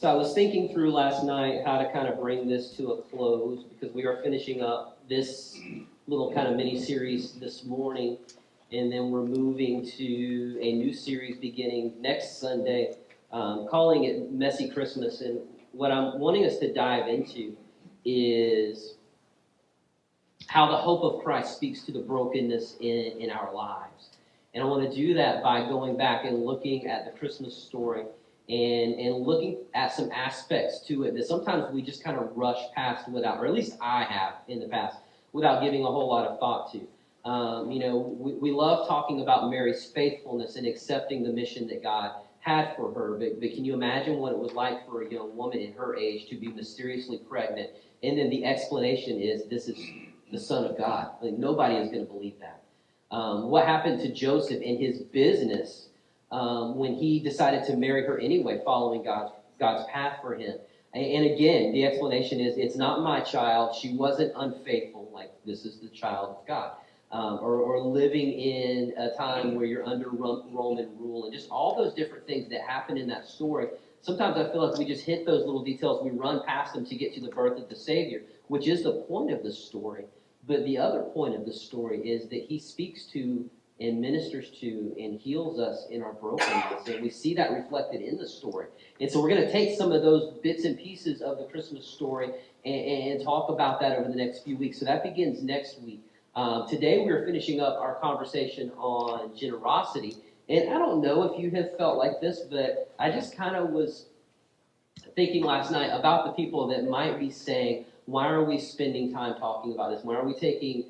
So I was thinking through last night how to kind of bring this to a close because we are finishing up this little kind of mini-series this morning, and then we're moving to a new series beginning next Sunday, calling it Messy Christmas. And what I'm wanting us to dive into is how the hope of Christ speaks to the brokenness in our lives. And I want to do that by going back and looking at the Christmas story and looking at some aspects to it that sometimes we just kind of rush past without, or at least I have in the past, without giving a whole lot of thought to. We love talking about Mary's faithfulness and accepting the mission that God had for her, but can you imagine what it was like for a young woman in her age to be mysteriously pregnant? And then the explanation is, this is the Son of God. Like, nobody is going to believe that. What happened to Joseph in his business when he decided to marry her anyway, following God's path for him? And again, the explanation is, it's not my child. She wasn't unfaithful. Like, this is the child of God. Or living in a time where you're under Roman rule, and just all those different things that happen in that story. Sometimes I feel like we just hit those little details. We run past them to get to the birth of the Savior, which is the point of the story. But the other point of the story is that he speaks to and ministers to and heals us in our brokenness. And we see that reflected in the story. And so we're going to take some of those bits and pieces of the Christmas story and talk about that over the next few weeks. So that begins next week. Today we're finishing up our conversation on generosity. And I don't know if you have felt like this, but I just kind of was thinking last night about the people that might be saying, why are we spending time talking about this? Why are we taking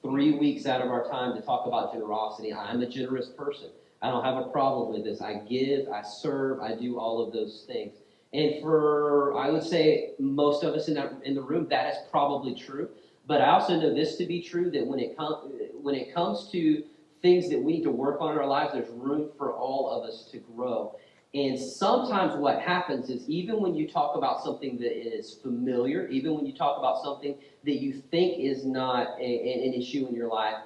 3 weeks out of our time to talk about generosity? I'm a generous person. I don't have a problem with this. I give, I serve, I do all of those things. And for, I would say, most of us in the room, that is probably true. But I also know this to be true, that when it comes to things that we need to work on in our lives, there's room for all of us to grow. And sometimes what happens is, even when you talk about something that is familiar, even when you talk about something that you think is not an issue in your life,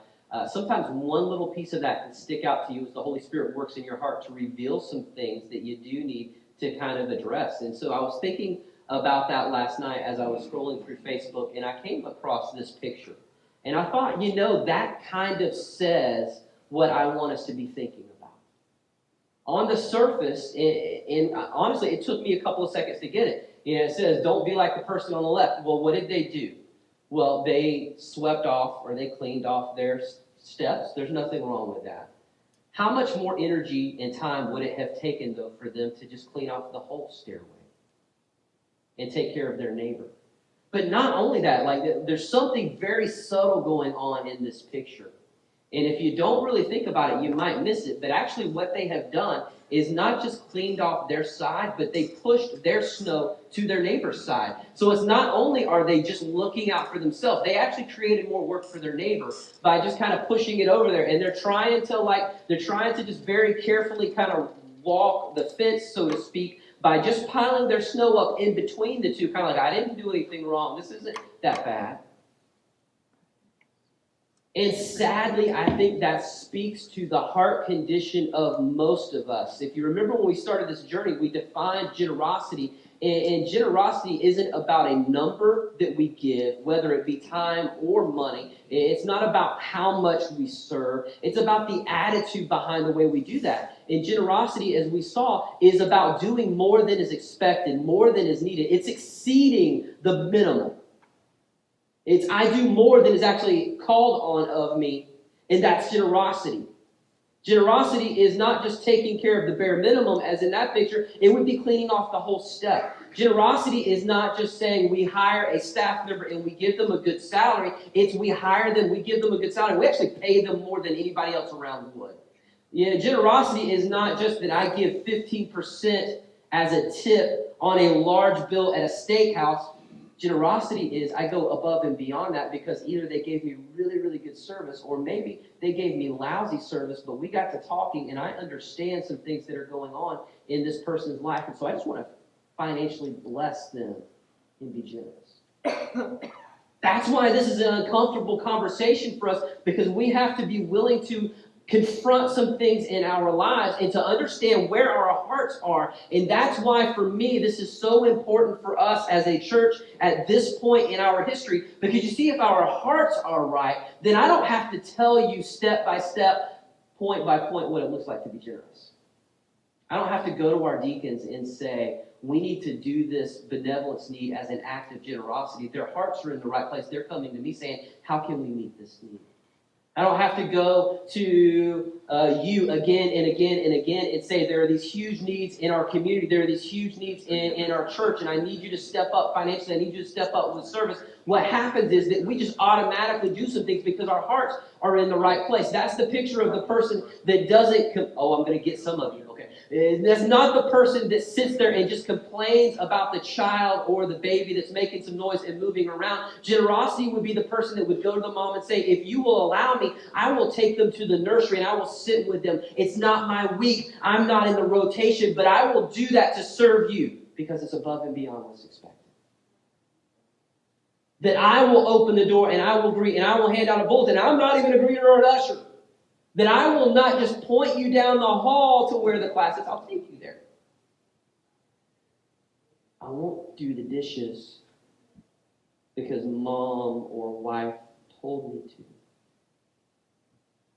sometimes one little piece of that can stick out to you as the Holy Spirit works in your heart to reveal some things that you do need to kind of address. And so I was thinking about that last night as I was scrolling through Facebook, and I came across this picture. And I thought, that kind of says what I want us to be thinking about. On the surface, and honestly, it took me a couple of seconds to get it. It says, don't be like the person on the left. Well, what did they do? Well, they swept off or they cleaned off their steps. There's nothing wrong with that. How much more energy and time would it have taken, though, for them to just clean off the whole stairway and take care of their neighbor? But not only that, there's something very subtle going on in this picture. And if you don't really think about it, you might miss it. But actually what they have done is not just cleaned off their side, but they pushed their snow to their neighbor's side. So it's not only are they just looking out for themselves, they actually created more work for their neighbor by just kind of pushing it over there. And they're trying to just very carefully kind of walk the fence, so to speak, by just piling their snow up in between the two, kind of like, I didn't do anything wrong. This isn't that bad. And sadly, I think that speaks to the heart condition of most of us. If you remember when we started this journey, we defined generosity. And generosity isn't about a number that we give, whether it be time or money. It's not about how much we serve. It's about the attitude behind the way we do that. And generosity, as we saw, is about doing more than is expected, more than is needed. It's exceeding the minimum. It's I do more than is actually called on of me, and that's generosity. Generosity is not just taking care of the bare minimum, as in that picture, it would be cleaning off the whole step. Generosity is not just saying we hire a staff member and we give them a good salary. It's we hire them, we give them a good salary. We actually pay them more than anybody else around would. Generosity is not just that I give 15% as a tip on a large bill at a steakhouse. Generosity is I go above and beyond that because either they gave me really, really good service, or maybe they gave me lousy service, but we got to talking and I understand some things that are going on in this person's life. And so I just want to financially bless them and be generous. That's why this is an uncomfortable conversation for us, because we have to be willing to confront some things in our lives and to understand where our hearts are. And that's why, for me, this is so important for us as a church at this point in our history. Because you see, if our hearts are right, then I don't have to tell you step by step, point by point, what it looks like to be generous. I don't have to go to our deacons and say, we need to do this benevolence need as an act of generosity. If their hearts are in the right place, they're coming to me saying, how can we meet this need? I don't have to go to you again and again and again and say there are these huge needs in our community. There are these huge needs in our church, and I need you to step up financially. I need you to step up with service. What happens is that we just automatically do some things because our hearts are in the right place. That's the picture of the person that doesn't, I'm going to get some of you. Okay, that's not the person that sits there and just complains about the child or the baby that's making some noise and moving around. Generosity would be the person that would go to the mom and say, if you will allow me, I will take them to the nursery and I will sit with them. It's not my week. I'm not in the rotation, but I will do that to serve you because it's above and beyond what's expected. That I will open the door and I will greet and I will hand out a bulletin. I'm not even a greeter or an usher. That I will not just point you down the hall to where the class is. I'll take you there. I won't do the dishes because mom or wife told me to.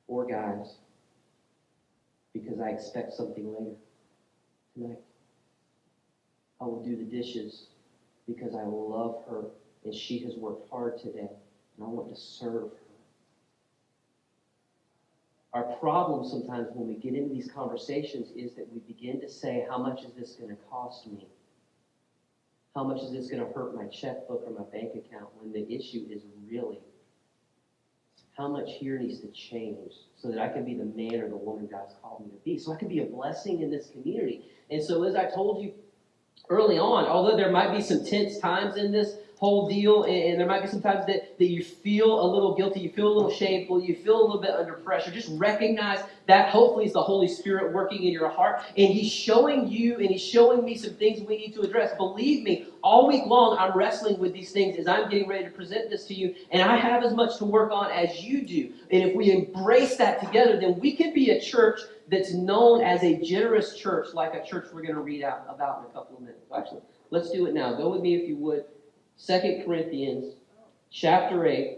Or guys, because I expect something later tonight. I will do the dishes because I love her and she has worked hard today and I want to serve her. Our problem sometimes when we get into these conversations is that we begin to say, how much is this going to cost me? How much is this going to hurt my checkbook or my bank account? When the issue is really, how much here needs to change so that I can be the man or the woman God's called me to be, so I can be a blessing in this community. And so as I told you early on, although there might be some tense times in this whole deal, and there might be some times that you feel a little guilty, you feel a little shameful, you feel a little bit under pressure, just recognize that hopefully is the Holy Spirit working in your heart, and He's showing you and He's showing me some things we need to address. Believe me, all week long I'm wrestling with these things as I'm getting ready to present this to you, and I have as much to work on as you do. And if we embrace that together, then we can be a church that's known as a generous church, like a church we're going to read out about in a couple of minutes. Actually, let's do it now. Go with me if you would. 2 Corinthians chapter 8.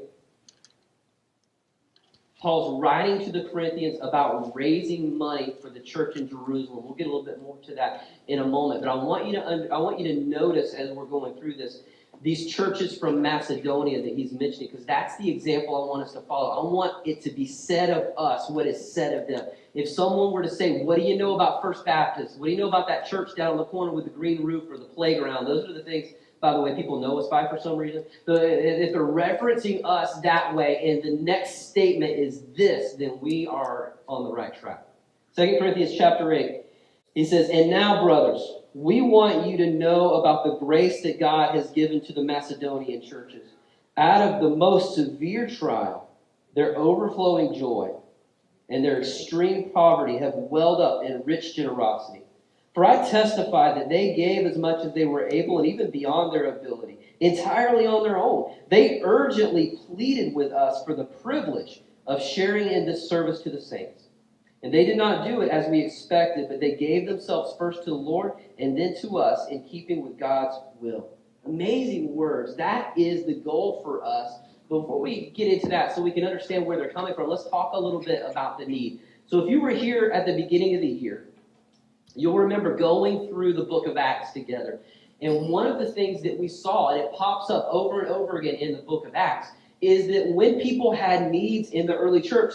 Paul's writing to the Corinthians about raising money for the church in Jerusalem. We'll get a little bit more to that in a moment. But I want you to notice as we're going through this, these churches from Macedonia that he's mentioning, because that's the example I want us to follow. I want it to be said of us what is said of them. If someone were to say, what do you know about First Baptist? What do you know about that church down on the corner with the green roof or the playground? Those are the things, by the way, people know us by for some reason. So if they're referencing us that way and the next statement is this, then we are on the right track. 2 Corinthians chapter 8. He says, and now, brothers, we want you to know about the grace that God has given to the Macedonian churches. Out of the most severe trial, their overflowing joy and their extreme poverty have welled up in rich generosity. For I testify that they gave as much as they were able and even beyond their ability, entirely on their own. They urgently pleaded with us for the privilege of sharing in this service to the saints. And they did not do it as we expected, but they gave themselves first to the Lord and then to us in keeping with God's will. Amazing words. That is the goal for us. Before we get into that, so we can understand where they're coming from, let's talk a little bit about the need. So if you were here at the beginning of the year, you'll remember going through the book of Acts together. And one of the things that we saw, and it pops up over and over again in the book of Acts, is that when people had needs in the early church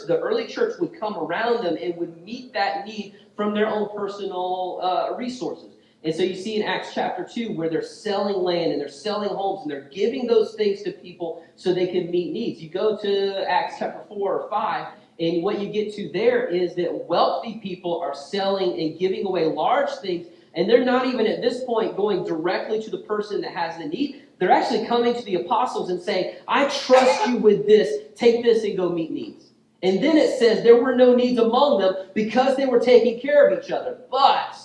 would come around them and would meet that need from their own personal resources. And so you see in Acts chapter 2 where they're selling land and they're selling homes and they're giving those things to people so they can meet needs. You go to Acts chapter 4 or 5, and what you get to there is that wealthy people are selling and giving away large things, and they're not even at this point going directly to the person that has the need. They're actually coming to the apostles and saying, I trust you with this. Take this and go meet needs. And then it says there were no needs among them because they were taking care of each other. But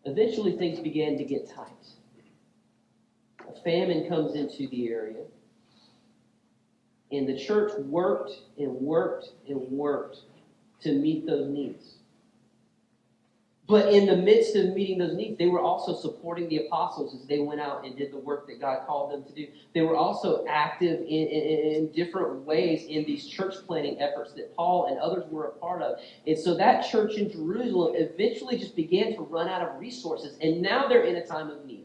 eventually things began to get tight. A famine comes into the area. And the church worked and worked and worked to meet those needs. But in the midst of meeting those needs, they were also supporting the apostles as they went out and did the work that God called them to do. They were also active in different ways in these church planting efforts that Paul and others were a part of. And so that church in Jerusalem eventually just began to run out of resources. And now they're in a time of need.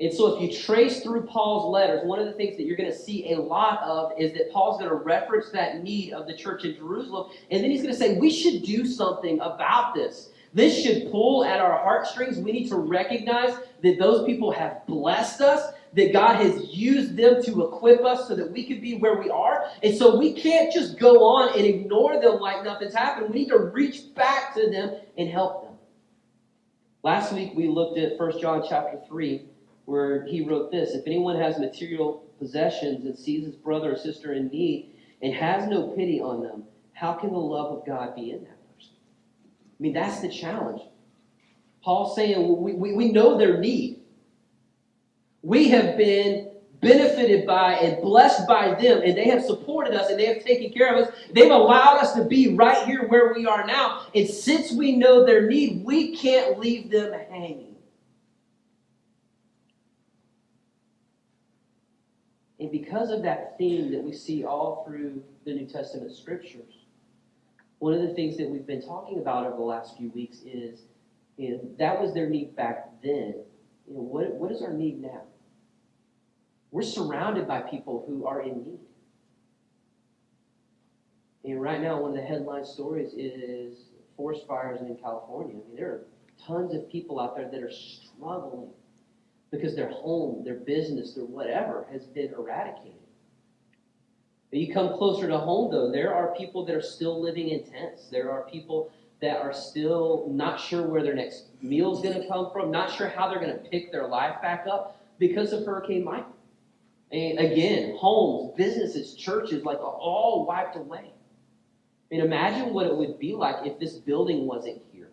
And so if you trace through Paul's letters, one of the things that you're going to see a lot of is that Paul's going to reference that need of the church in Jerusalem, and then he's going to say, we should do something about this. This should pull at our heartstrings. We need to recognize that those people have blessed us, that God has used them to equip us so that we could be where we are. And so we can't just go on and ignore them like nothing's happened. We need to reach back to them and help them. Last week we looked at 1 John chapter 3, where he wrote this: if anyone has material possessions and sees his brother or sister in need and has no pity on them, how can the love of God be in that person? I mean, that's the challenge. Paul's saying we know their need. We have been benefited by and blessed by them, and they have supported us, and they have taken care of us. They've allowed us to be right here where we are now. And since we know their need, we can't leave them hanging. And because of that theme that we see all through the New Testament scriptures, one of the things that we've been talking about over the last few weeks is that was their need back then. What is our need now? We're surrounded by people who are in need. And right now, one of the headline stories is forest fires in California. I mean, there are tons of people out there that are struggling because their home, their business, their whatever has been eradicated. But you come closer to home, though, there are people that are still living in tents. There are people that are still not sure where their next meal is going to come from, not sure how they're going to pick their life back up because of Hurricane Michael. And again, homes, businesses, churches, like all wiped away. I mean, imagine what it would be like if this building wasn't here.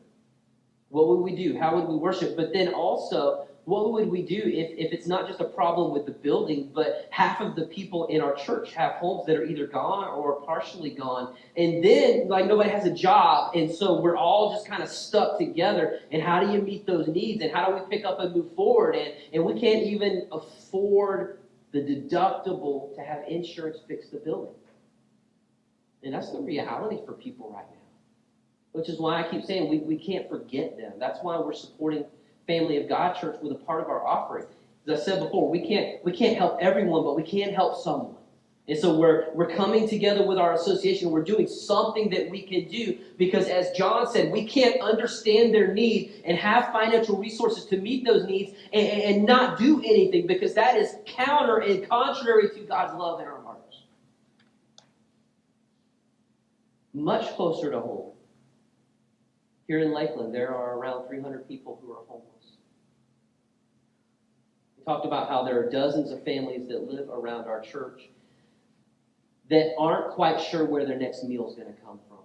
What would we do? How would we worship? But then also, what would we do if it's not just a problem with the building, but half of the people in our church have homes that are either gone or partially gone? And then, like, nobody has a job, and so we're all just kind of stuck together. And how do you meet those needs? And how do we pick up and move forward? And we can't even afford the deductible to have insurance fix the building. And that's the reality for people right now. Which is why I keep saying we can't forget them. That's why we're supporting Family of God Church with a part of our offering. As I said before, we can't help everyone, but we can help someone. And so we're coming together with our association. We're doing something that we can do because, as John said, we can't understand their need and have financial resources to meet those needs and not do anything, because that is counter and contrary to God's love in our hearts. Much closer to home. Here in Lakeland, there are around 300 people who are homeless. We talked about how there are dozens of families that live around our church that aren't quite sure where their next meal is going to come from.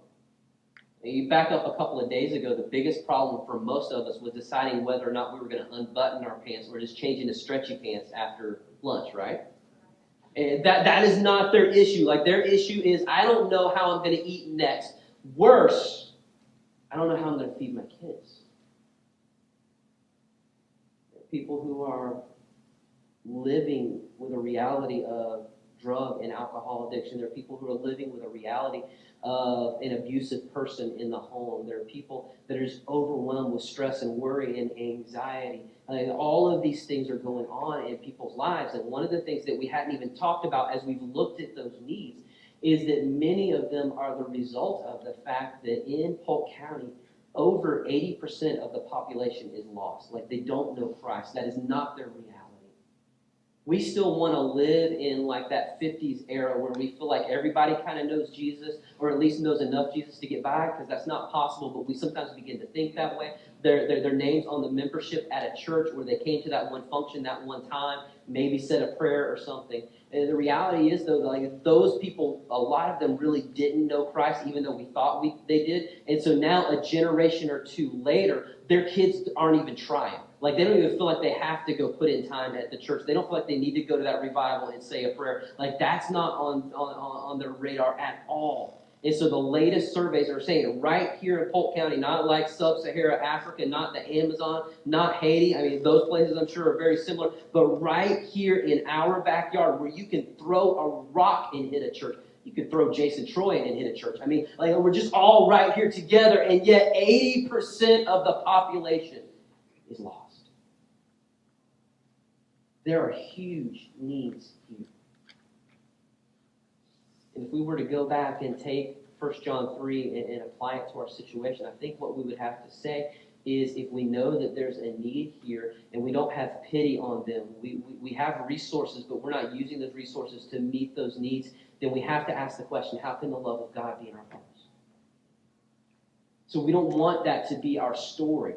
And you back up a couple of days ago, the biggest problem for most of us was deciding whether or not we were going to unbutton our pants or just change into stretchy pants after lunch, right? And that is not their issue. Like, their issue is, I don't know how I'm going to eat next. Worse, I don't know how I'm going to feed my kids. People who are living with a reality of drug and alcohol addiction. There are people who are living with a reality of an abusive person in the home. There are people that are just overwhelmed with stress and worry and anxiety. And all of these things are going on in people's lives. And one of the things that we hadn't even talked about as we've looked at those needs is that many of them are the result of the fact that in Polk County, over 80% of the population is lost. Like, they don't know Christ. That is not their reality. We still want to live in like that 50s era where we feel like everybody kind of knows Jesus, or at least knows enough Jesus to get by, because that's not possible, but we sometimes begin to think that way. their names on the membership at a church where they came to that one function that one time, maybe said a prayer or something. And the reality is, though, like those people, a lot of them really didn't know Christ, even though we thought they did. And so now, a generation or two later, their kids aren't even trying. Like, they don't even feel like they have to go put in time at the church. They don't feel like they need to go to that revival and say a prayer. Like, that's not on their radar at all. And so the latest surveys are saying right here in Polk County, not like sub-Saharan Africa, not the Amazon, not Haiti. I mean, those places I'm sure are very similar. But right here in our backyard where you can throw a rock and hit a church. You could throw Jason Troy and hit a church. I mean, like we're just all right here together, and yet 80% of the population is lost. There are huge needs here. And if we were to go back and take 1 John 3 and apply it to our situation, I think what we would have to say is if we know that there's a need here and we don't have pity on them, we have resources, but we're not using those resources to meet those needs, then we have to ask the question, how can the love of God be in our homes? So we don't want that to be our story.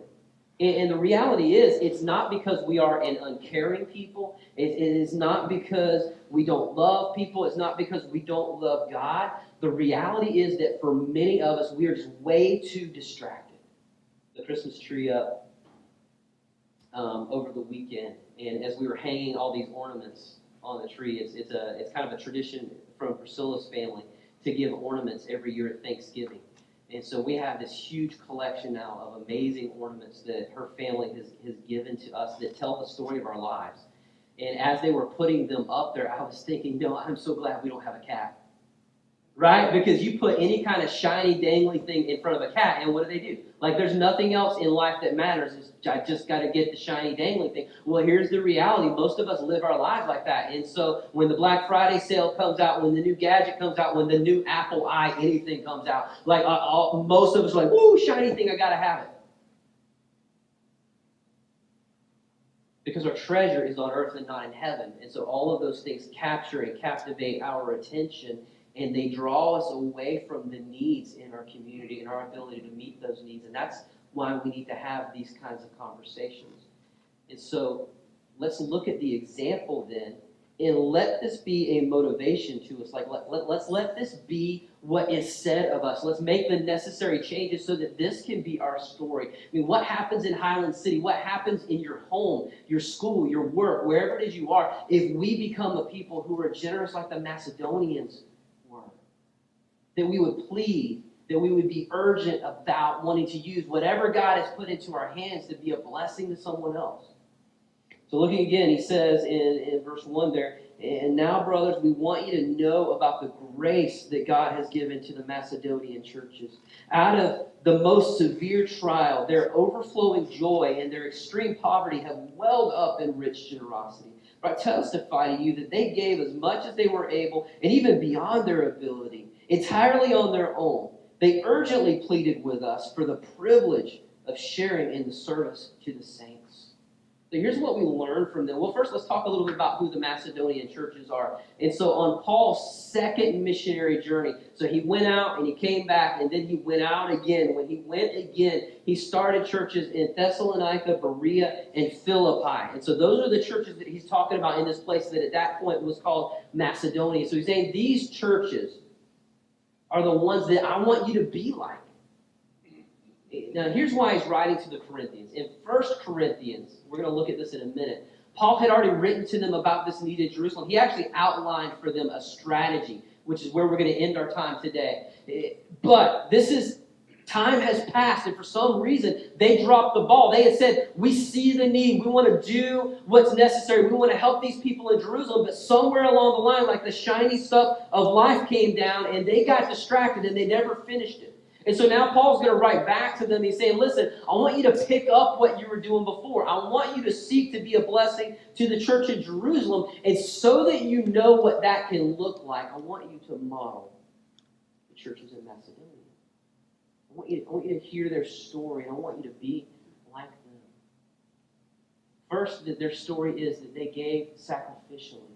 And the reality is, it's not because we are an uncaring people. It is not because we don't love people. It's not because we don't love God. The reality is that for many of us, we are just way too distracted. The Christmas tree up over the weekend, and as we were hanging all these ornaments on the tree, it's kind of a tradition from Priscilla's family to give ornaments every year at Thanksgiving. And so we have this huge collection now of amazing ornaments that her family has given to us that tell the story of our lives. And as they were putting them up there, I was thinking, no, I'm so glad we don't have a cat. Right? Because you put any kind of shiny, dangly thing in front of a cat, and what do? Like, there's nothing else in life that matters. I just got to get the shiny, dangly thing. Well, here's the reality. Most of us live our lives like that. And so when the Black Friday sale comes out, when the new gadget comes out, when the new Apple anything comes out, like most of us are like, woo, shiny thing, I got to have it. Because our treasure is on earth and not in heaven. And so all of those things capture and captivate our attention, and they draw us away from the needs in our community and our ability to meet those needs. And that's why we need to have these kinds of conversations. And so let's look at the example then, and let this be a motivation to us. Like, let's let this be what is said of us. Let's make the necessary changes so that this can be our story. I mean, what happens in Highland City? What happens in your home, your school, your work, wherever it is you are, if we become a people who are generous like the Macedonians were? That we would plead, that we would be urgent about wanting to use whatever God has put into our hands to be a blessing to someone else. So looking again, he says in verse 1 there, and now, brothers, we want you to know about the grace that God has given to the Macedonian churches. Out of the most severe trial, their overflowing joy and their extreme poverty have welled up in rich generosity. For I testify to you that they gave as much as they were able, and even beyond their ability, entirely on their own. They urgently pleaded with us for the privilege of sharing in the service to the saints. So here's what we learned from them. Well, first let's talk a little bit about who the Macedonian churches are. And so on Paul's second missionary journey, so he went out and he came back, and then he went out again. When he went again, he started churches in Thessalonica, Berea, and Philippi. And so those are the churches that he's talking about in this place that at that point was called Macedonia. So he's saying these churches are the ones that I want you to be like. Now, here's why he's writing to the Corinthians. In 1 Corinthians, we're going to look at this in a minute, Paul had already written to them about this need in Jerusalem. He actually outlined for them a strategy, which is where we're going to end our time today. But time has passed, and for some reason, they dropped the ball. They had said, we see the need. We want to do what's necessary. We want to help these people in Jerusalem. But somewhere along the line, like the shiny stuff of life came down, and they got distracted, and they never finished it. And so now Paul's going to write back to them. He's saying, listen, I want you to pick up what you were doing before. I want you to seek to be a blessing to the church in Jerusalem. And so that you know what that can look like, I want you to model the churches in Macedonia. I want you to hear their story, and I want you to be like them. First, their story is that they gave sacrificially.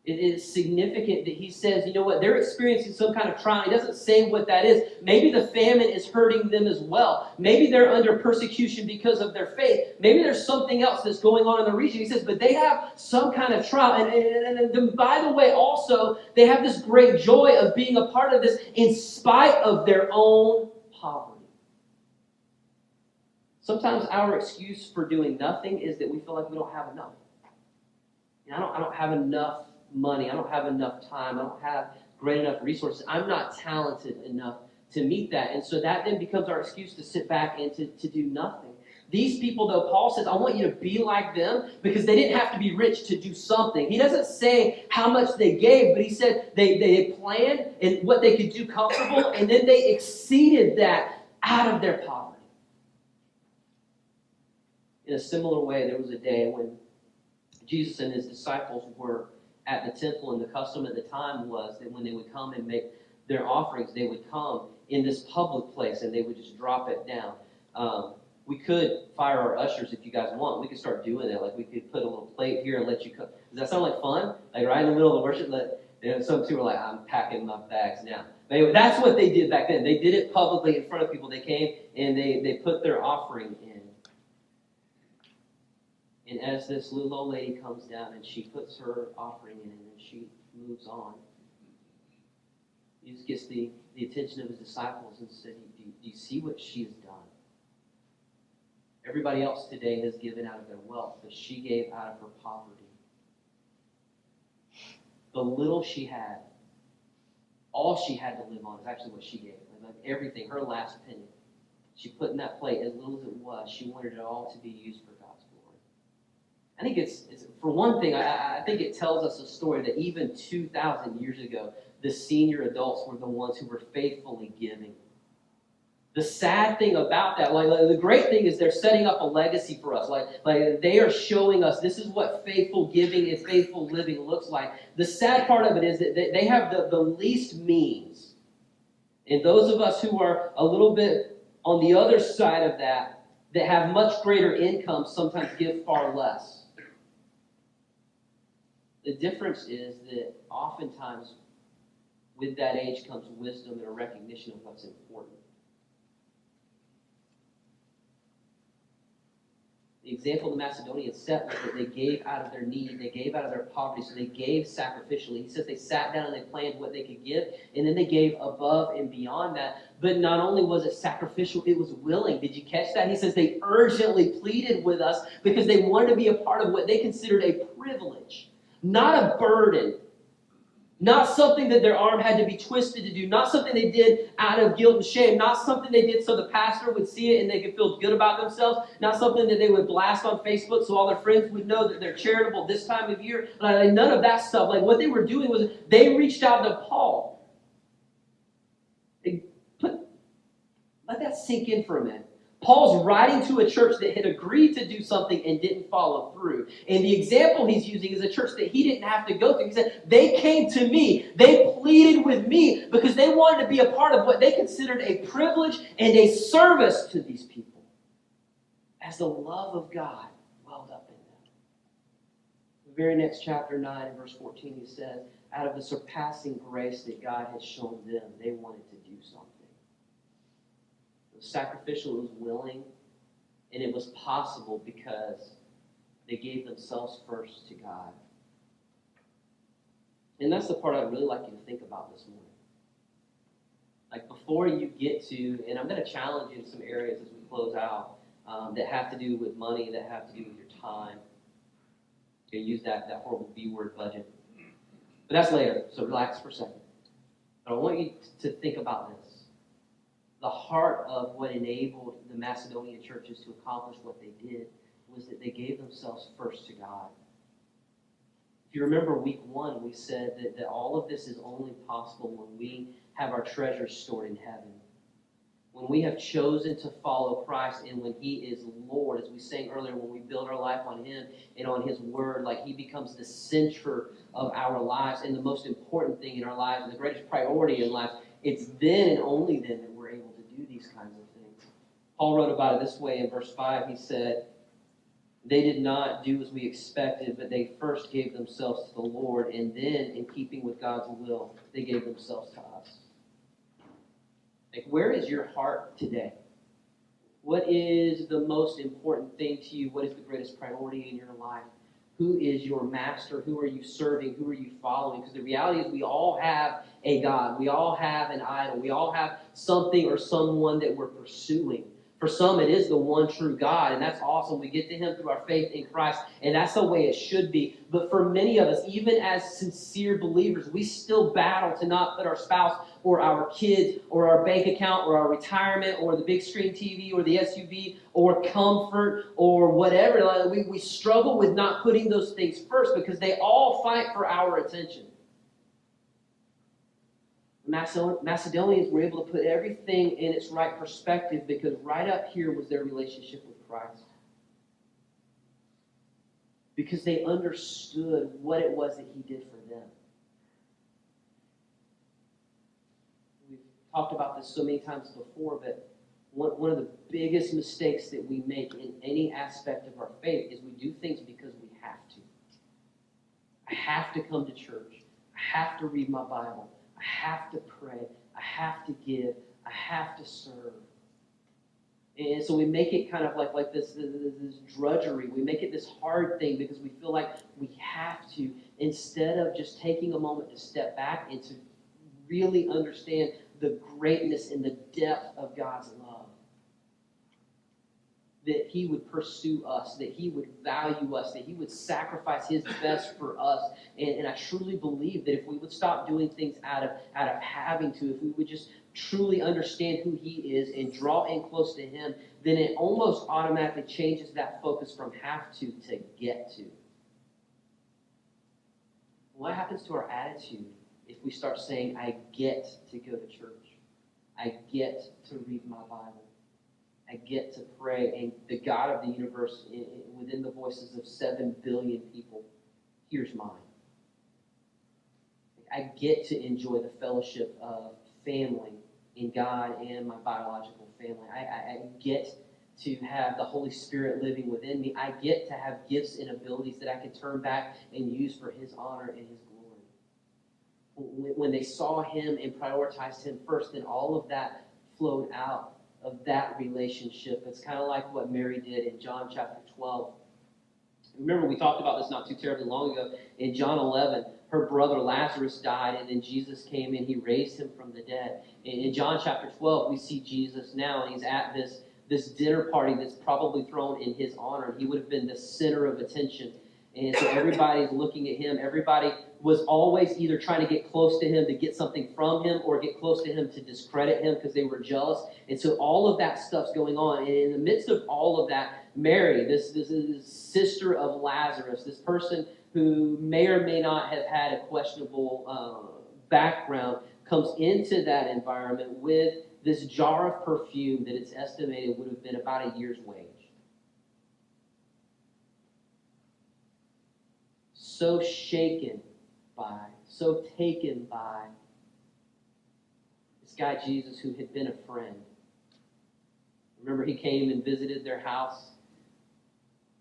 It is significant that he says, you know what, they're experiencing some kind of trial. He doesn't say what that is. Maybe the famine is hurting them as well. Maybe they're under persecution because of their faith. Maybe there's something else that's going on in the region. He says, but they have some kind of trial. And by the way, also, they have this great joy of being a part of this in spite of their own poverty. Sometimes our excuse for doing nothing is that we feel like we don't have enough. I don't have enough money. I don't have enough time. I don't have great enough resources. I'm not talented enough to meet that. And so that then becomes our excuse to sit back and to do nothing. These people, though, Paul says, I want you to be like them because they didn't have to be rich to do something. He doesn't say how much they gave, but he said they planned and what they could do comfortable, and then they exceeded that out of their poverty. In a similar way, there was a day when Jesus and his disciples were at the temple, and the custom at the time was that when they would come and make their offerings, they would come in this public place and they would just drop it down. We could fire our ushers if you guys want. We could start doing that. Like we could put a little plate here and let you come. Does that sound like fun? Like right in the middle of the worship, some people are like, I'm packing my bags now. But anyway, that's what they did back then. They did it publicly in front of people. They came and they put their offering in. And as this little old lady comes down and she puts her offering in and she moves on, he just gets the attention of his disciples and said, do you see what she has done? Everybody else today has given out of their wealth, but she gave out of her poverty. The little she had, all she had to live on is actually what she gave. Like everything, her last penny, she put in that plate, as little as it was, she wanted it all to be used for God's glory. I think it's for one thing, I think it tells us a story that even 2,000 years ago, the senior adults were the ones who were faithfully giving. The sad thing about that, like the great thing is they're setting up a legacy for us. Like they are showing us this is what faithful giving and faithful living looks like. The sad part of it is that they have the least means. And those of us who are a little bit on the other side of that have much greater income, sometimes give far less. The difference is that oftentimes with that age comes wisdom and a recognition of what's important. The example the Macedonians set was that they gave out of their need, they gave out of their poverty, so they gave sacrificially. He says they sat down and they planned what they could give, and then they gave above and beyond that. But not only was it sacrificial, it was willing. Did you catch that? He says they urgently pleaded with us because they wanted to be a part of what they considered a privilege, not a burden. Not something that their arm had to be twisted to do. Not something they did out of guilt and shame. Not something they did so the pastor would see it and they could feel good about themselves. Not something that they would blast on Facebook so all their friends would know that they're charitable this time of year. Like none of that stuff. Like what they were doing was they reached out to Paul. Let that sink in for a minute. Paul's writing to a church that had agreed to do something and didn't follow through. And the example he's using is a church that he didn't have to go through. He said, they came to me. They pleaded with me because they wanted to be a part of what they considered a privilege and a service to these people. As the love of God welled up in them. The very next chapter 9 and verse 14, he says, out of the surpassing grace that God has shown them, they wanted to do something. It was sacrificial, it was willing, and it was possible because they gave themselves first to God. And that's the part I'd really like you to think about this morning. Like before you get to, and I'm going to challenge you in some areas as we close out that have to do with money, that have to do with your time. You use that horrible B-word budget. But that's later, so relax for a second. But I want you to think about this. The heart of what enabled the Macedonian churches to accomplish what they did was that they gave themselves first to God. If you remember week 1, we said that all of this is only possible when we have our treasures stored in heaven. When we have chosen to follow Christ and when He is Lord, as we sang earlier, when we build our life on Him and on His Word, like He becomes the center of our lives and the most important thing in our lives and the greatest priority in life, it's then and only then that we're able to do these kinds of things. Paul wrote about it this way in verse 5. He said, They did not do as we expected, but they first gave themselves to the Lord, and then, in keeping with God's will, they gave themselves to us. Like, where is your heart today? What is the most important thing to you? What is the greatest priority in your life? Who is your master? Who are you serving? Who are you following? Because the reality is we all have a God. We all have an idol. We all have something or someone that we're pursuing. For some, it is the one true God, and that's awesome. We get to Him through our faith in Christ, and that's the way it should be. But for many of us, even as sincere believers, we still battle to not put our spouse or our kids or our bank account or our retirement or the big screen TV or the SUV or comfort or whatever. We struggle with not putting those things first because they all fight for our attention. Macedonians were able to put everything in its right perspective because right up here was their relationship with Christ. Because they understood what it was that He did for them. We've talked about this so many times before, but one of the biggest mistakes that we make in any aspect of our faith is we do things because we have to. I have to come to church. I have to read my Bible. I have to pray. I have to give. I have to serve. And so we make it kind of like this drudgery. We make it this hard thing because we feel like we have to, instead of just taking a moment to step back and to really understand the greatness and the depth of God's love. That He would pursue us, that He would value us, that He would sacrifice His best for us. And I truly believe that if we would stop doing things out of having to, if we would just truly understand who He is and draw in close to Him, then it almost automatically changes that focus from have to get to. What happens to our attitude if we start saying, I get to go to church, I get to read my Bible, I get to pray, and the God of the universe, within the voices of 7 billion people, hears mine. I get to enjoy the fellowship of family in God and my biological family. I get to have the Holy Spirit living within me. I get to have gifts and abilities that I can turn back and use for His honor and His glory. When they saw Him and prioritized Him first, then all of that flowed out of that relationship. It's kind of like what Mary did in John chapter 12. Remember, we talked about this not too terribly long ago. In John 11, her brother Lazarus died, and then Jesus came and He raised him from the dead. In John chapter 12, we see Jesus now, and He's at this dinner party that's probably thrown in His honor. He would have been the center of attention. And so everybody's looking at Him. Everybody was always either trying to get close to Him to get something from Him or get close to Him to discredit Him because they were jealous. And so all of that stuff's going on. And in the midst of all of that, Mary, this sister of Lazarus, this person who may or may not have had a questionable background, comes into that environment with this jar of perfume that it's estimated would have been about a year's wage. So shaken by, so taken by this guy Jesus who had been a friend. Remember, He came and visited their house.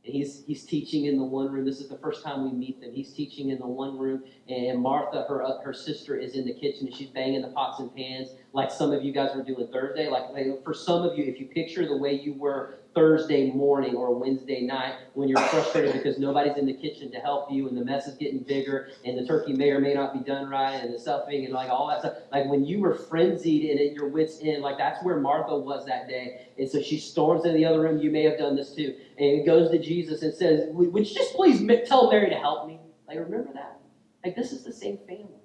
And he's teaching in the one room. This is the first time we meet them. He's teaching in the one room, and Martha, her sister, is in the kitchen, and she's banging the pots and pans like some of you guys were doing Thursday. Like for some of you, if you picture the way you were Thursday morning or Wednesday night when you're frustrated because nobody's in the kitchen to help you, and the mess is getting bigger, and the turkey may or may not be done right, and the stuffing, and like all that stuff. Like when you were frenzied and at your wits' end, like that's where Martha was that day. And so she storms into the other room. You may have done this too. And goes to Jesus and says, would you just please tell Mary to help me? Like, remember that? Like, this is the same family.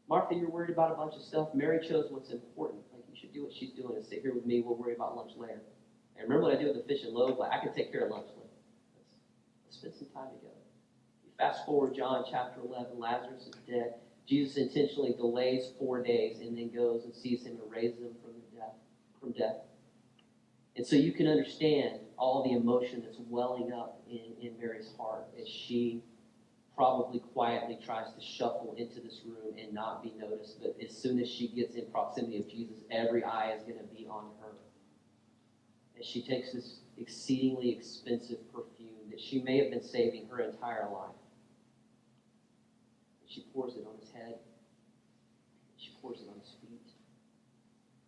Martha, you're worried about a bunch of stuff. Mary chose what's important. Like, you should do what she's doing and sit here with me. We'll worry about lunch later. And remember what I did with the fish and loaves? Like, I can take care of lunch later. Let's spend some time together. You fast forward John chapter 11. Lazarus is dead. Jesus intentionally delays 4 days and then goes and sees him and raises him from death. And so you can understand all the emotion that's welling up in Mary's heart as she probably quietly tries to shuffle into this room and not be noticed. But as soon as she gets in proximity of Jesus, every eye is going to be on her. as she takes this exceedingly expensive perfume that she may have been saving her entire life. And she pours it on his head. She pours it on his feet.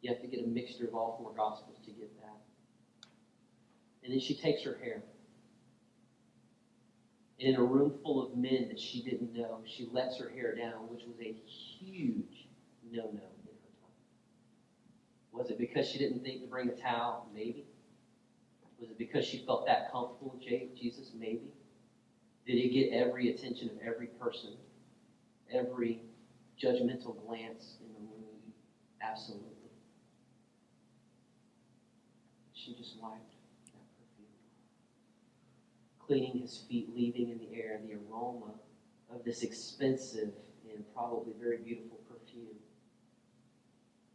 You have to get a mixture of all 4 Gospels to get that. And then she takes her hair. And in a room full of men that she didn't know, she lets her hair down, which was a huge no-no in her time. Was it because she didn't think to bring a towel? Maybe. Was it because she felt that comfortable with Jesus? Maybe. Did it get every attention of every person? Every judgmental glance in the room? Absolutely. She just wiped that perfume, cleaning his feet, leaving in the air the aroma of this expensive and probably very beautiful perfume.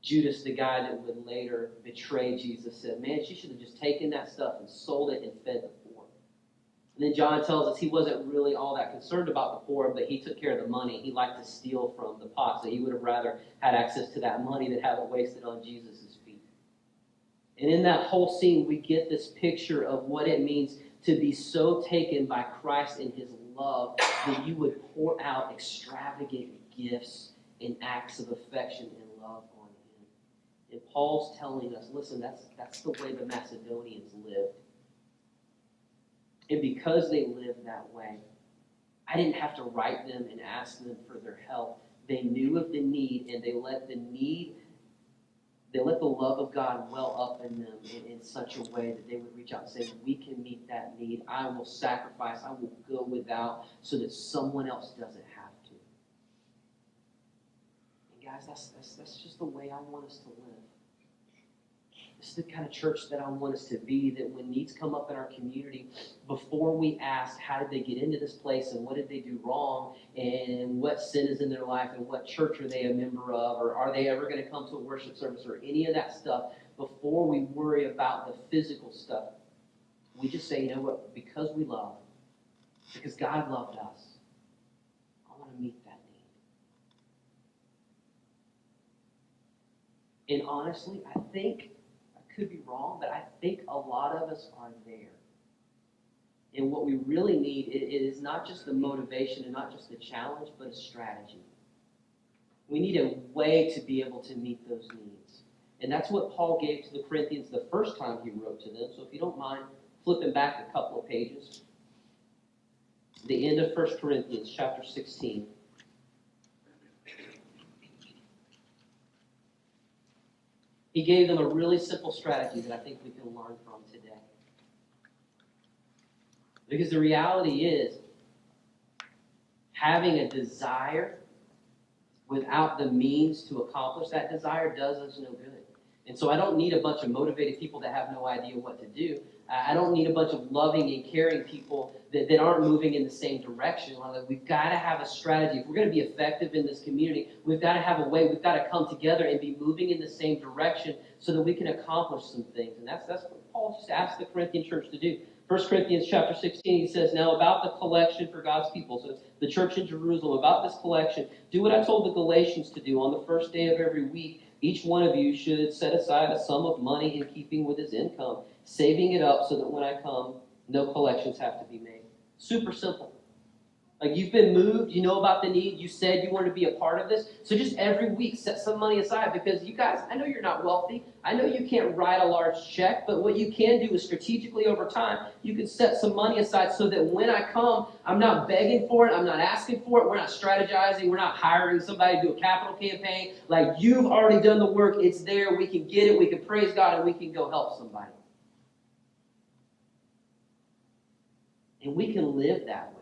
Judas, the guy that would later betray Jesus, said, man, she should have just taken that stuff and sold it and fed the poor. And then John tells us he wasn't really all that concerned about the poor, but he took care of the money. He liked to steal from the pot, so he would have rather had access to that money than have it wasted on Jesus' feet. And in that whole scene, we get this picture of what it means to be so taken by Christ and his love that you would pour out extravagant gifts and acts of affection and love on him. And Paul's telling us, listen, that's the way the Macedonians lived. And because they lived that way, I didn't have to write them and ask them for their help. They knew of the need, and they let the love of God well up in them in such a way that they would reach out and say, we can meet that need. I will sacrifice. I will go without so that someone else doesn't have to. And guys, that's just the way I want us to live. This is the kind of church that I want us to be, that when needs come up in our community, before we ask, how did they get into this place and what did they do wrong and what sin is in their life and what church are they a member of or are they ever going to come to a worship service or any of that stuff, before we worry about the physical stuff, we just say, you know what, because we love, because God loved us, I want to meet that need. And honestly, I think, could be wrong, but I think a lot of us are there. And what we really need it is not just the motivation and not just the challenge, but a strategy. We need a way to be able to meet those needs. And that's what Paul gave to the Corinthians the first time he wrote to them. So if you don't mind flipping back a couple of pages. The end of 1 Corinthians chapter 16. He gave them a really simple strategy that I think we can learn from today. Because the reality is, having a desire without the means to accomplish that desire does us no good. And so I don't need a bunch of motivated people that have no idea what to do. I don't need a bunch of loving and caring people that aren't moving in the same direction. We've got to have a strategy. If we're going to be effective in this community, we've got to have a way. We've got to come together and be moving in the same direction so that we can accomplish some things. And that's what Paul just asked the Corinthian church to do. 1 Corinthians chapter 16, he says, now about the collection for God's people. So it's the church in Jerusalem. About this collection, do what I told the Galatians to do. On the first day of every week, each one of you should set aside a sum of money in keeping with his income, saving it up so that when I come, no collections have to be made. Super simple. Like, you've been moved, you know about the need, you said you wanted to be a part of this, so just every week set some money aside, because you guys, I know you're not wealthy, I know you can't write a large check, but what you can do is strategically over time, you can set some money aside so that when I come, I'm not begging for it, I'm not asking for it, we're not strategizing, we're not hiring somebody to do a capital campaign. Like, you've already done the work, it's there, we can get it, we can praise God, and we can go help somebody. And we can live that way.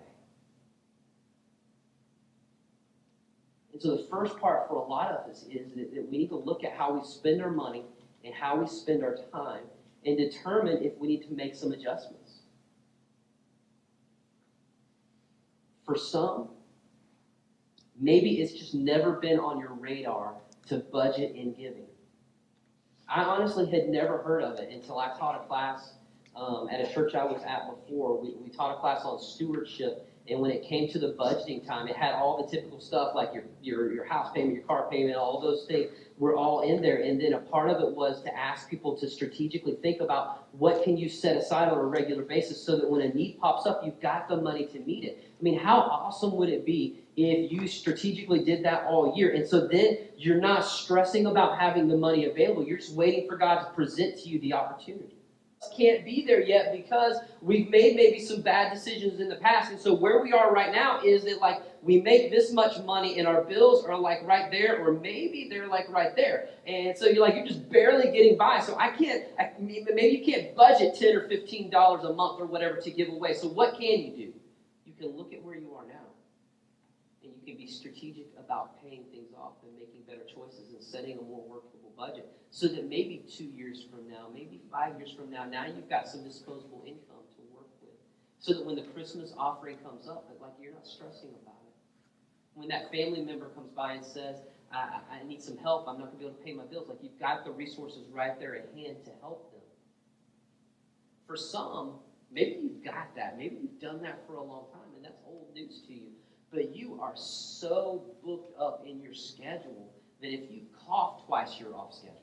And so the first part for a lot of us is that we need to look at how we spend our money and how we spend our time and determine if we need to make some adjustments. For some, maybe it's just never been on your radar to budget in giving. I honestly had never heard of it until I taught a class at a church I was at before. We taught a class on stewardship. And when it came to the budgeting time, it had all the typical stuff like your house payment, your car payment, all those things were all in there. And then a part of it was to ask people to strategically think about what can you set aside on a regular basis so that when a need pops up, you've got the money to meet it. I mean, how awesome would it be if you strategically did that all year? And so then you're not stressing about having the money available. You're just waiting for God to present to you the opportunity. Can't be there yet because we've made maybe some bad decisions in the past. And so where we are right now is that like we make this much money and our bills are like right there, or maybe they're like right there. And so you're just barely getting by. So maybe you can't budget $10 or $15 a month or whatever to give away. So what can you do? You can look at where you are now and you can be strategic about paying things off and making better choices and setting a more workable budget. So that maybe 2 years from now, maybe 5 years from now, now you've got some disposable income to work with. So that when the Christmas offering comes up, that you're not stressing about it. When that family member comes by and says, I need some help, I'm not going to be able to pay my bills, you've got the resources right there at hand to help them. For some, maybe you've got that. Maybe you've done that for a long time, and that's old news to you. But you are so booked up in your schedule that if you cough twice, you're off schedule.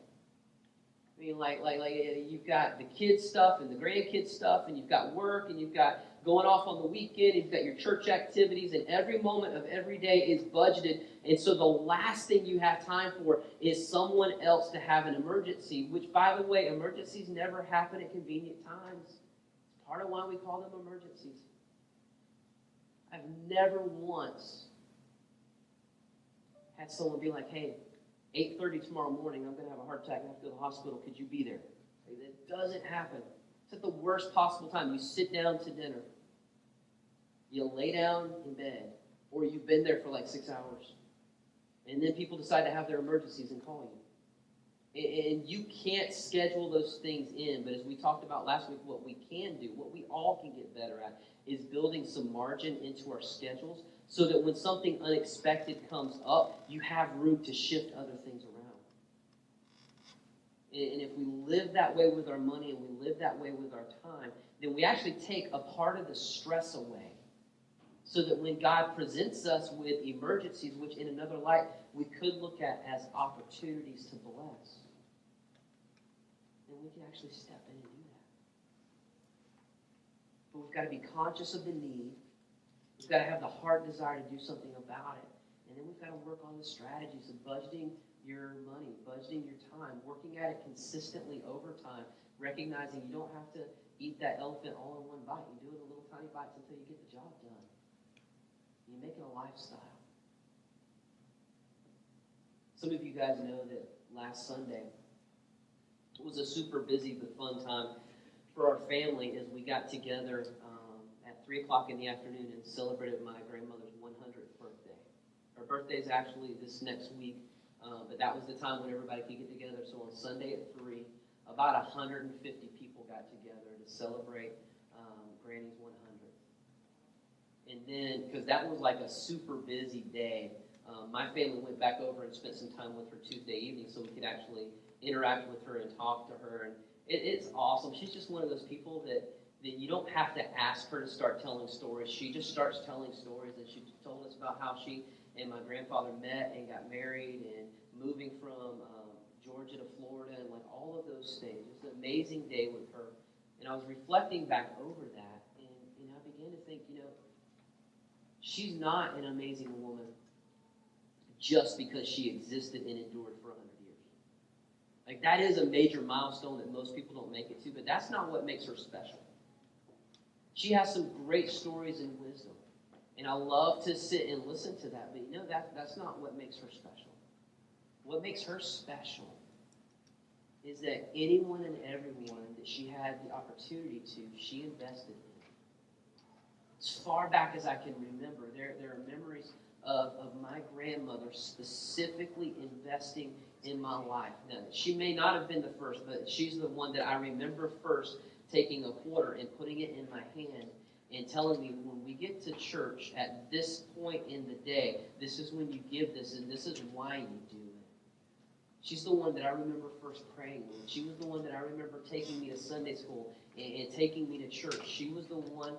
I mean, you've got the kids stuff and the grandkids stuff, and you've got work, and you've got going off on the weekend, and you've got your church activities, and every moment of every day is budgeted. And so the last thing you have time for is someone else to have an emergency, which, by the way, emergencies never happen at convenient times. It's part of why we call them emergencies. I've never once had someone be like, hey, 8:30 tomorrow morning, I'm going to have a heart attack and have to go to the hospital. Could you be there? It doesn't happen. It's at the worst possible time. You sit down to dinner. You lay down in bed. Or you've been there for 6 hours. And then people decide to have their emergencies and call you. And you can't schedule those things in. But as we talked about last week, what we can do, what we all can get better at, is building some margin into our schedules so that when something unexpected comes up, you have room to shift other things around. And if we live that way with our money and we live that way with our time, then we actually take a part of the stress away so that when God presents us with emergencies, which in another light we could look at as opportunities to bless, then we can actually step in and do that. But we've got to be conscious of the need. We've got to have the heart desire to do something about it. And then we've got to work on the strategies of budgeting your money, budgeting your time, working at it consistently over time, recognizing you don't have to eat that elephant all in one bite. You do it in little tiny bites until you get the job done. You make it a lifestyle. Some of you guys know that last Sunday was a super busy but fun time for our family as we got together at 3 o'clock in the afternoon and celebrated my grandmother's 100th birthday. Her birthday is actually this next week, but that was the time when everybody could get together. So on Sunday at 3, about 150 people got together to celebrate Granny's 100th. And then, because that was a super busy day, my family went back over and spent some time with her Tuesday evening so we could actually interact with her and talk to her. And it's awesome. She's just one of those people that you don't have to ask her to start telling stories. She just starts telling stories. And she told us about how she and my grandfather met and got married and moving from Georgia to Florida and all of those things. It was an amazing day with her. And I was reflecting back over that, and I began to think, she's not an amazing woman just because she existed and endured for 100 years. That is a major milestone that most people don't make it to, but that's not what makes her special. She has some great stories and wisdom, and I love to sit and listen to that, but that's not what makes her special. What makes her special is that anyone and everyone that she had the opportunity to, she invested in. As far back as I can remember, there are memories of my grandmother specifically investing in my life. Now, she may not have been the first, but she's the one that I remember first taking a quarter and putting it in my hand and telling me, when we get to church at this point in the day, this is when you give this and this is why you do it. She's the one that I remember first praying with. She was the one that I remember taking me to Sunday school and taking me to church. She was the one,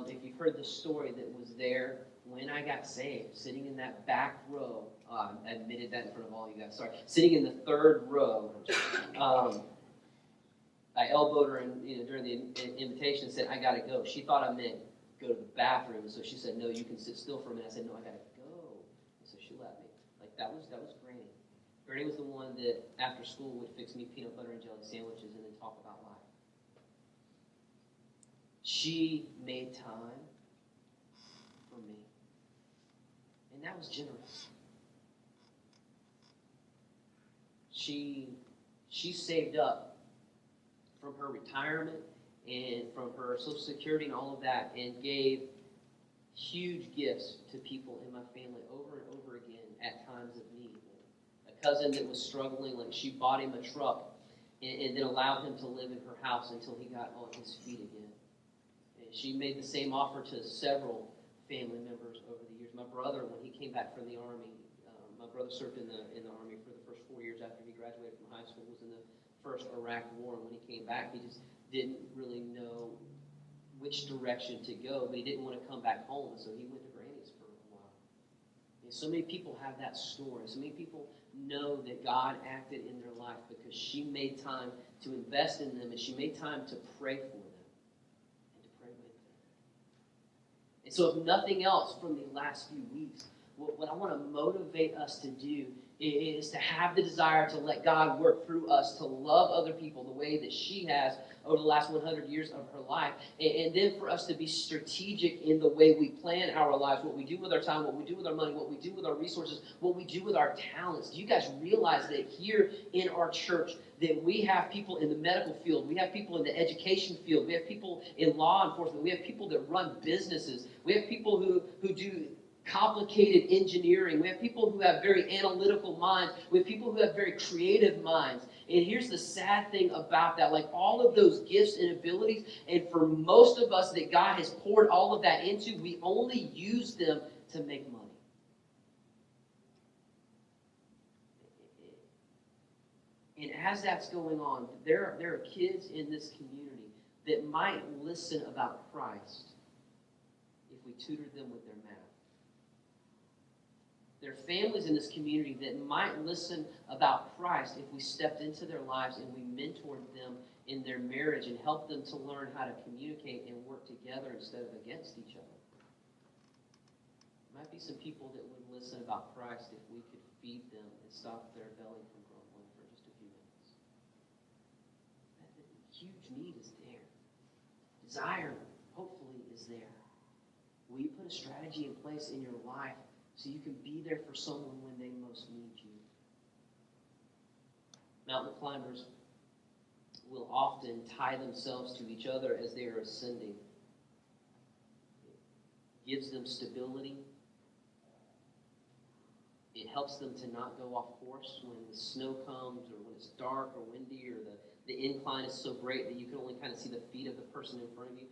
if you've heard the story, that was there when I got saved, sitting in that back row. I admitted that in front of all you guys. Sorry. Sitting in the third row. I elbowed her during the invitation and said, I got to go. She thought I meant go to the bathroom. And so she said, no, you can sit still for a minute. I said, no, I got to go. And so she let me. Like, that was Granny. Granny was the one that, after school, would fix me peanut butter and jelly sandwiches and then talk about life. She made time for me. And that was generous. She saved up from her retirement and from her Social Security and all of that and gave huge gifts to people in my family over and over again at times of need. A cousin that was struggling, like she bought him a truck and then allowed him to live in her house until he got on his feet again. And she made the same offer to several family members over the years. My brother, when he came back from the Army, my brother served in the Army for the first 4 years after he graduated from high school, was in the first Iraq War, and when he came back, he just didn't really know which direction to go, but he didn't want to come back home, so he went to Granny's for a while. And so many people have that story. So many people know that God acted in their life because she made time to invest in them, and she made time to pray for them and to pray with them. And so if nothing else from the last few weeks, what I want to motivate us to do is to have the desire to let God work through us, to love other people the way that she has over the last 100 years of her life, and then for us to be strategic in the way we plan our lives, what we do with our time, what we do with our money, what we do with our resources, what we do with our talents. Do you guys realize that here in our church that we have people in the medical field, we have people in the education field, we have people in law enforcement, we have people that run businesses, we have people who do complicated engineering. We have people who have very analytical minds. We have people who have very creative minds. And here's the sad thing about that. Like all of those gifts and abilities, and for most of us that God has poured all of that into, we only use them to make money. And as that's going on, there are kids in this community that might listen about Christ if we tutored them with their math. There are families in this community that might listen about Christ if we stepped into their lives and we mentored them in their marriage and helped them to learn how to communicate and work together instead of against each other. There might be some people that would listen about Christ if we could feed them and stop their belly from grumbling for just a few minutes. The huge need is there. Desire, hopefully, is there. Will you put a strategy in place in your life so you can be there for someone when they most need you? Mountain climbers will often tie themselves to each other as they are ascending. It gives them stability. It helps them to not go off course when the snow comes or when it's dark or windy or the incline is so great that you can only kind of see the feet of the person in front of you.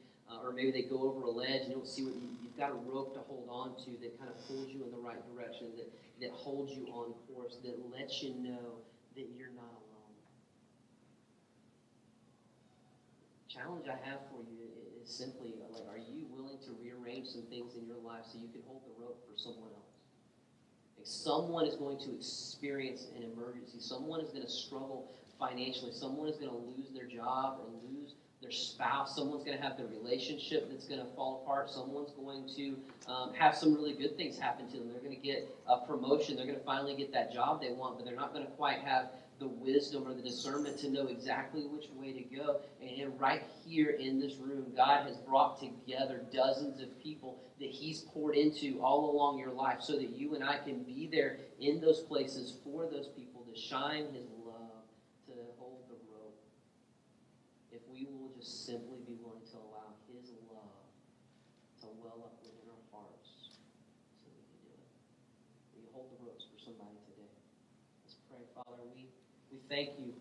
Or maybe they go over a ledge and you don't see what you've got a rope to hold on to that kind of pulls you in the right direction, that holds you on course, that lets you know that you're not alone. The challenge I have for you is simply, like, are you willing to rearrange some things in your life so you can hold the rope for someone else? Like someone is going to experience an emergency. Someone is going to struggle financially. Someone is going to lose their job or lose their spouse. Someone's going to have their relationship that's going to fall apart. Someone's going to have some really good things happen to them. They're going to get a promotion. They're going to finally get that job they want, but they're not going to quite have the wisdom or the discernment to know exactly which way to go. And right here in this room, God has brought together dozens of people that He's poured into all along your life so that you and I can be there in those places for those people to shine His love, to hold the rope. If we will just simply be willing to allow His love to well up within our hearts so we can do it. Will you hold the ropes for somebody today? Let's pray. Father, we thank You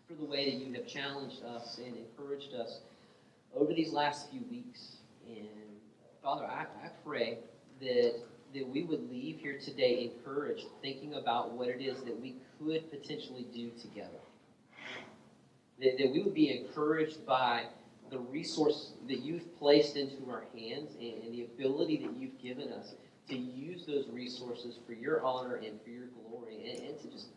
for the way that You have challenged us and encouraged us over these last few weeks. And Father, I pray that that we would leave here today encouraged, thinking about what it is that we could potentially do together. That we would be encouraged by the resource that you've placed into our hands and the ability that you've given us to use those resources for your honor and for your glory, and to just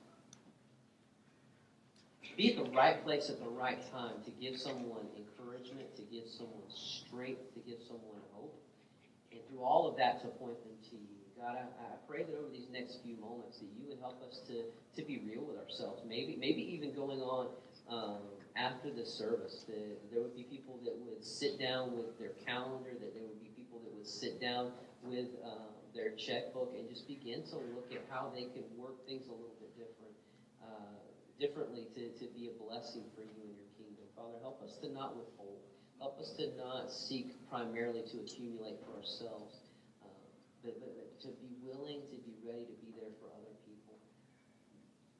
be at the right place at the right time to give someone encouragement, to give someone strength, to give someone hope, and through all of that to point them to you. God, I pray that over these next few moments that you would help us to be real with ourselves. Maybe even going on after the service, that there would be people that would sit down with their calendar, that there would be people that would sit down with their checkbook and just begin to look at how they can work things a little bit differently to be a blessing for you and your kingdom. Father, help us to not withhold. Help us to not seek primarily to accumulate for ourselves, but to be willing, to be ready to be there for other people.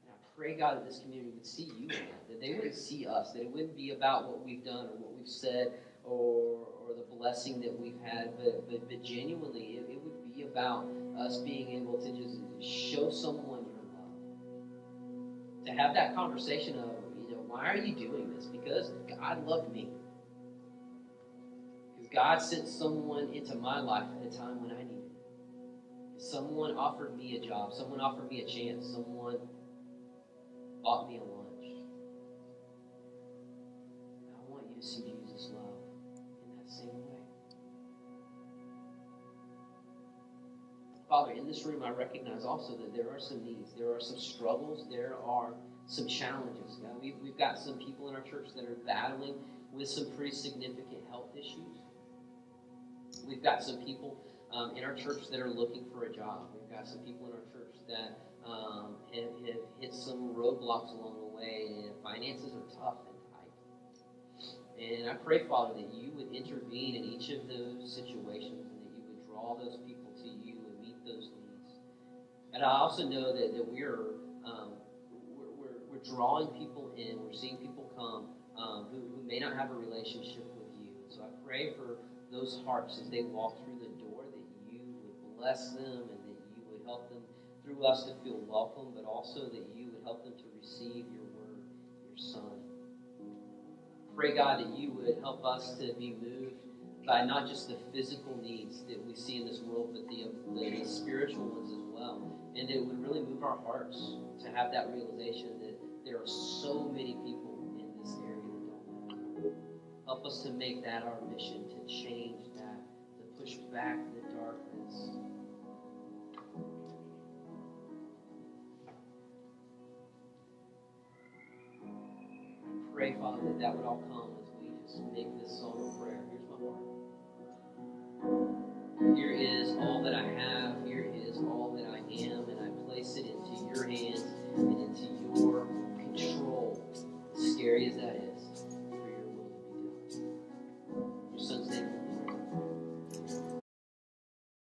And I pray, God, that this community would see you in that they wouldn't see us, that it wouldn't be about what we've done or what we've said or the blessing that we've had, but genuinely it would be about us being able to just show someone your love. To have that conversation of, why are you doing this? Because God loved me. Because God sent someone into my life at a time when I needed it. Someone offered me a job. Someone offered me a chance. Someone bought me a lunch. And I want you to see Jesus' love in that same way. Father, in this room I recognize also that there are some needs. There are some struggles. There are some challenges. God, we've got some people in our church that are battling with some pretty significant health issues. We've got some people in our church that are looking for a job. We've got some people in our church that have hit some roadblocks along the way, and finances are tough and tight. And I pray, Father, that you would intervene in each of those situations and that you would draw those people to you and meet those needs. And I also know that we're drawing people in. We're seeing people come who may not have a relationship with you. So I pray for those hearts as they walk through the door, that you would bless them and that you would help them through us to feel welcome, but also that you would help them to receive your word, your Son. Pray, God, that you would help us to be moved by not just the physical needs that we see in this world, but the spiritual ones as well. And that it would really move our hearts to have that realization that there are so many people in this area that don't know. Help us to make that our mission, to change that, to push back the darkness. I pray, Father, that would all come as we just make this song of prayer. Here's my heart.